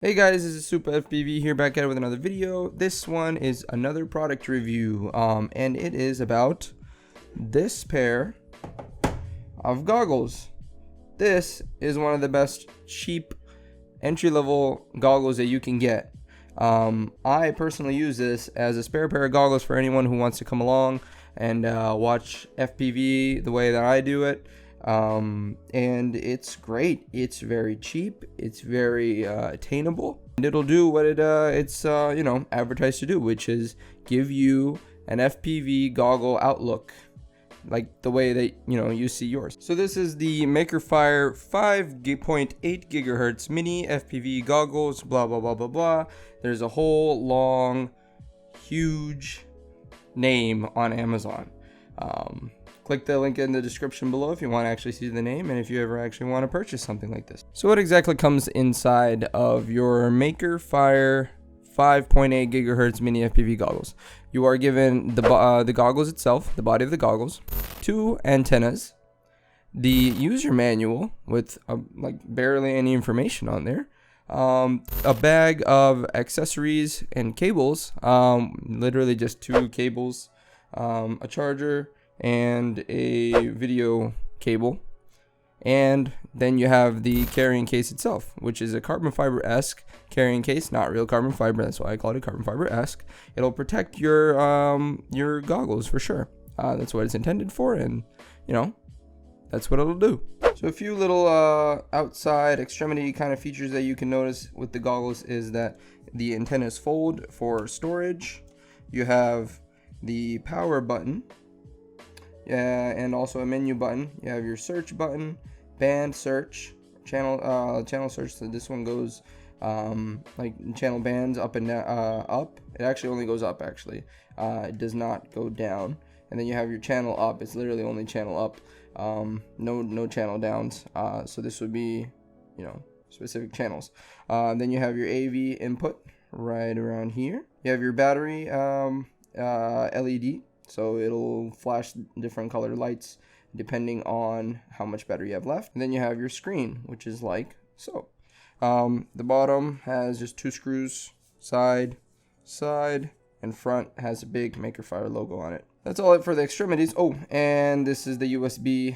Hey guys, this is Super FPV here, back at it with another video. This one is another product review, and it is about this pair of goggles. This is one of the best cheap entry-level goggles that you can get. I personally use this as a spare pair of goggles for anyone who wants to come along and watch FPV the way that I do it. And it's great. It's very cheap. It's very attainable, and it'll do what it's advertised to do, which is give you an FPV goggle outlook, like the way that you see yours. So this is the Makerfire 5.8 GHz mini FPV goggles. Blah blah blah blah blah. There's a whole long, huge name on Amazon. Click the link in the description below if you want to actually see the name and if you ever actually want to purchase something like this. So what exactly comes inside of your Makerfire 5.8 GHz mini FPV goggles? You are given the goggles itself, the body of the goggles, 2 antennas, the user manual with like barely any information on there, a bag of accessories and cables, literally just 2 cables, a charger, and a video cable, and then you have the carrying case itself, which is a carbon fiber-esque carrying case, not real carbon fiber. That's why I call it carbon fiber-esque. It'll protect your goggles for sure. That's what it's intended for, and that's what it'll do. So a few little outside extremity kind of features that you can notice with the goggles is that the antennas fold for storage. You have the power button. And also a menu button. You have your search button, band search, channel search. So this one goes like channel bands up and down, up. It actually only goes up. Actually, it does not go down. And then you have your channel up. It's literally only channel up. No channel downs. So this would be specific channels. Then you have your AV input right around here. You have your battery LED. So it'll flash different colored lights depending on how much battery you have left. And then you have your screen, which is like so. The bottom has just 2 screws, side, and front has a big Makerfire logo on it. That's all it for the extremities. Oh, and this is the USB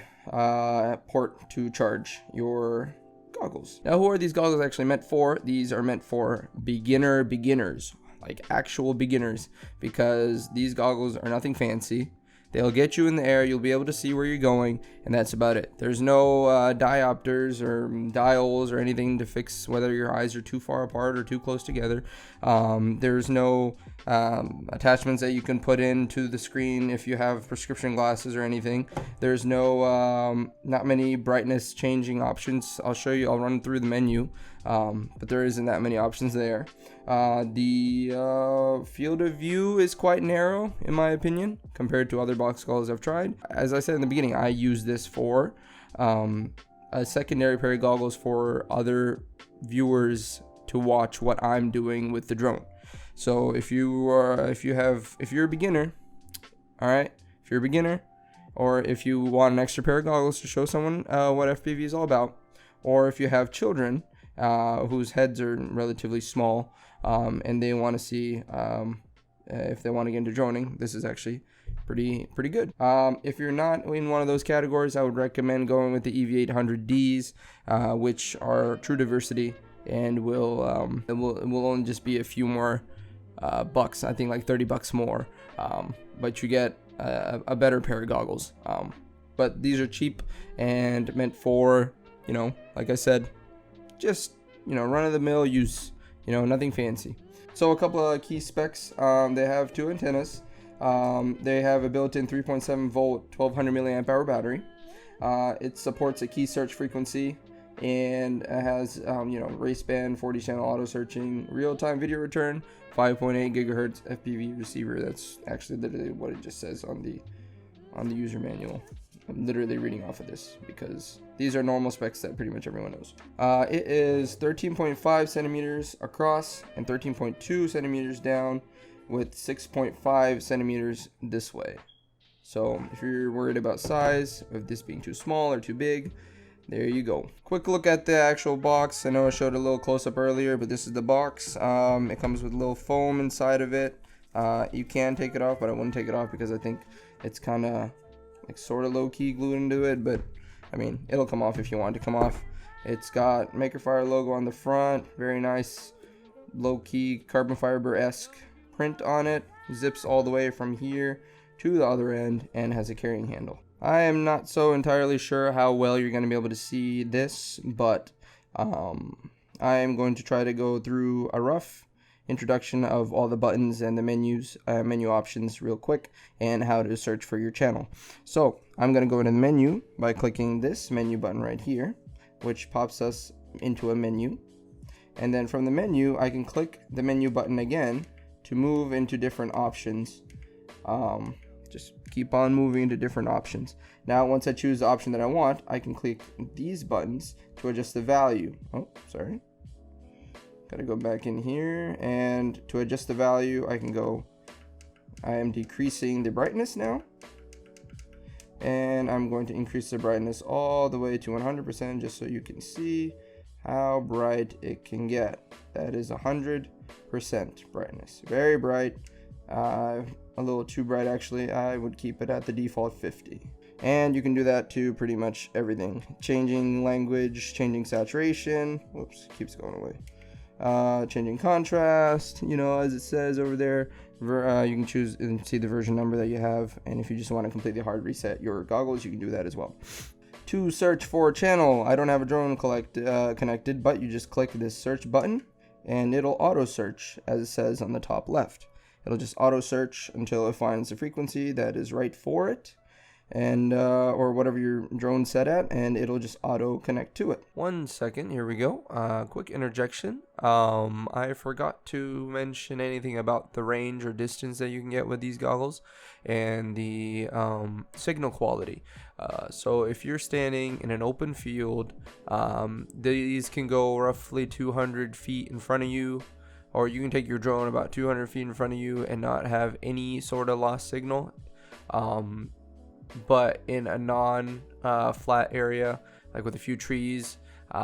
port to charge your goggles. Now, who are these goggles actually meant for? These are meant for beginners. Like actual beginners, because these goggles are nothing fancy. They'll get you in the air, you'll be able to see where you're going, and that's about it. There's no diopters or dials or anything to fix whether your eyes are too far apart or too close together. There's no attachments that you can put into the screen if you have prescription glasses or anything. There's no not many brightness changing options. I'll run through the menu, but there isn't that many options there. The field of view is quite narrow in my opinion compared to other box goggles I've tried. As I said in the beginning, I use this for a secondary pair of goggles for other viewers to watch what I'm doing with the drone. So if you're a beginner, all right, if you're a beginner, or if you want an extra pair of goggles to show someone what FPV is all about, or if you have children whose heads are relatively small and they want to see if they want to get into droning, this is actually pretty good. If you're not in one of those categories, I would recommend going with the EV800Ds, which are true diversity and will only just be a few more bucks. I think like $30 more, but you get a better pair of goggles. But these are cheap and meant for like I said, just run-of-the-mill use, nothing fancy. So a couple of key specs. They have 2 antennas. They have a built-in 3.7 volt 1200 milliamp hour battery. It supports a key search frequency, and it has race band, 40 channel auto searching, real-time video return, 5.8 GHz FPV receiver. That's actually literally what it just says on the user manual. I'm literally reading off of this because these are normal specs that pretty much everyone knows. It is 13.5 centimeters across and 13.2 centimeters down, with 6.5 centimeters this way. So if you're worried about size, of this being too small or too big, there you go. Quick look at the actual box. I know I showed a little close up earlier, but this is the box. It comes with a little foam inside of it. You can take it off, but I wouldn't take it off because I think it's kind of like sort of low-key glued into it, but I mean, it'll come off if you want it to come off. It's got Makerfire logo on the front, very nice low-key carbon fiber-esque print on it. Zips all the way from here to the other end and has a carrying handle. I am not so entirely sure how well you're going to be able to see this, but I am going to try to go through a rough introduction of all the buttons and the menu options real quick, and how to search for your channel. So I'm going to go into the menu by clicking this menu button right here, which pops us into a menu, and then from the menu I can click the menu button again to move into different options. Just keep on moving into different options. Now once I choose the option that I want, I can click these buttons to adjust the value. Oh, sorry. Gotta go back in here, and to adjust the value I am decreasing the brightness now, and I'm going to increase the brightness all the way to 100% just so you can see how bright it can get. That is 100% brightness, very bright, a little too bright actually. I would keep it at the default 50. And you can do that to pretty much everything, changing language, changing saturation, whoops, keeps going away. Changing contrast, you know, as it says over there. You can choose and see the version number that you have, and if you just want to completely hard reset your goggles, you can do that as well. To search for a channel, I don't have a drone connected, but you just click this search button and it'll auto search as it says on the top left. It'll just auto search until it finds the frequency that is right for it, and or whatever your drone's set at, and it'll just auto connect to it. 1 second, here we go. Quick interjection. I forgot to mention anything about the range or distance that you can get with these goggles, and the signal quality. So if you're standing in an open field, these can go roughly 200 feet in front of you, or you can take your drone about 200 feet in front of you and not have any sort of lost signal. But in a non-flat area, like with a few trees,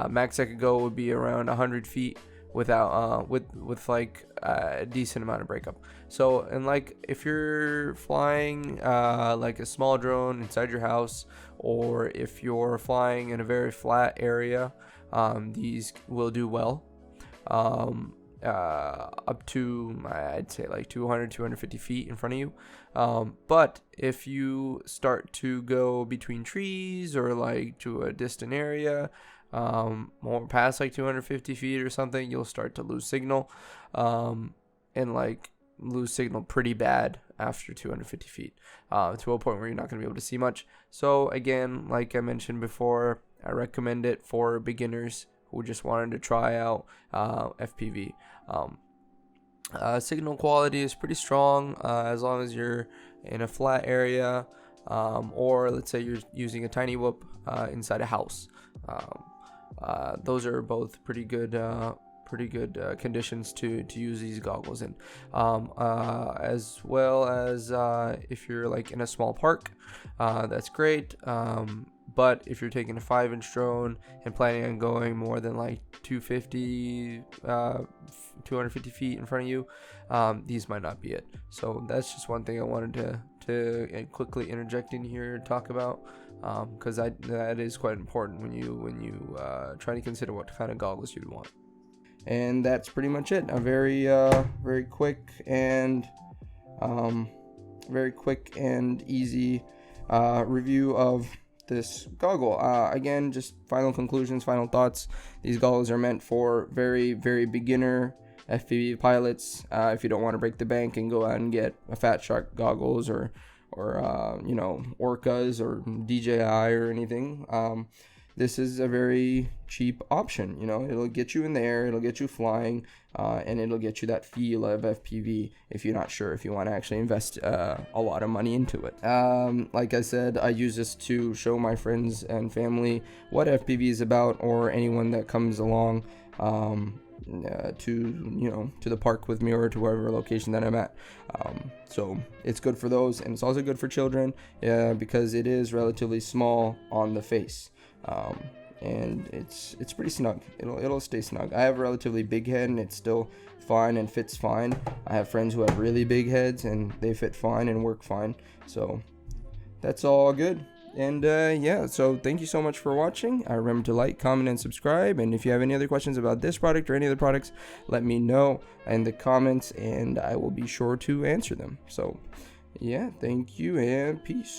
max that could go would be around 100 feet without with like a decent amount of breakup. So, and like if you're flying like a small drone inside your house, or if you're flying in a very flat area, these will do well. Up to, I'd say, like 250 feet in front of you. But if you start to go between trees or like to a distant area, more past like 250 feet or something, you'll start to lose signal, and like lose signal pretty bad after 250 feet, to a point where you're not going to be able to see much. So again, like I mentioned before, I recommend it for beginners who just wanted to try out FPV. Signal quality is pretty strong as long as you're in a flat area, or let's say you're using a tiny whoop inside a house. Those are both pretty good conditions to use these goggles in, as well as if you're like in a small park, that's great. But if you're taking a 5-inch drone and planning on going more than like 250 feet in front of you, these might not be it. So that's just one thing I wanted to quickly interject in here and talk about, because that is quite important when you try to consider what kind of goggles you'd want. And that's pretty much it. A very quick and easy review of this goggle. Again, just final conclusions, final thoughts. These goggles are meant for very beginner FPV pilots. If you don't want to break the bank and go out and get a Fatshark goggles or you know, Orcas or DJI or anything, this is a very cheap option. You know, it'll get you in the air, it'll get you flying, and it'll get you that feel of FPV if you're not sure if you want to actually invest a lot of money into it. Like I said, I use this to show my friends and family what FPV is about, or anyone that comes along to the park with me or to wherever location that I'm at. So it's good for those, and it's also good for children because it is relatively small on the face. and it's pretty snug. It'll stay snug. I have a relatively big head and it's still fine and fits fine. I have friends who have really big heads and they fit fine and work fine, so that's all good. And yeah, so thank you so much for watching. Remember to like, comment, and subscribe. And if you have any other questions about this product or any other products, let me know in the comments and I will be sure to answer them. So yeah, thank you and peace.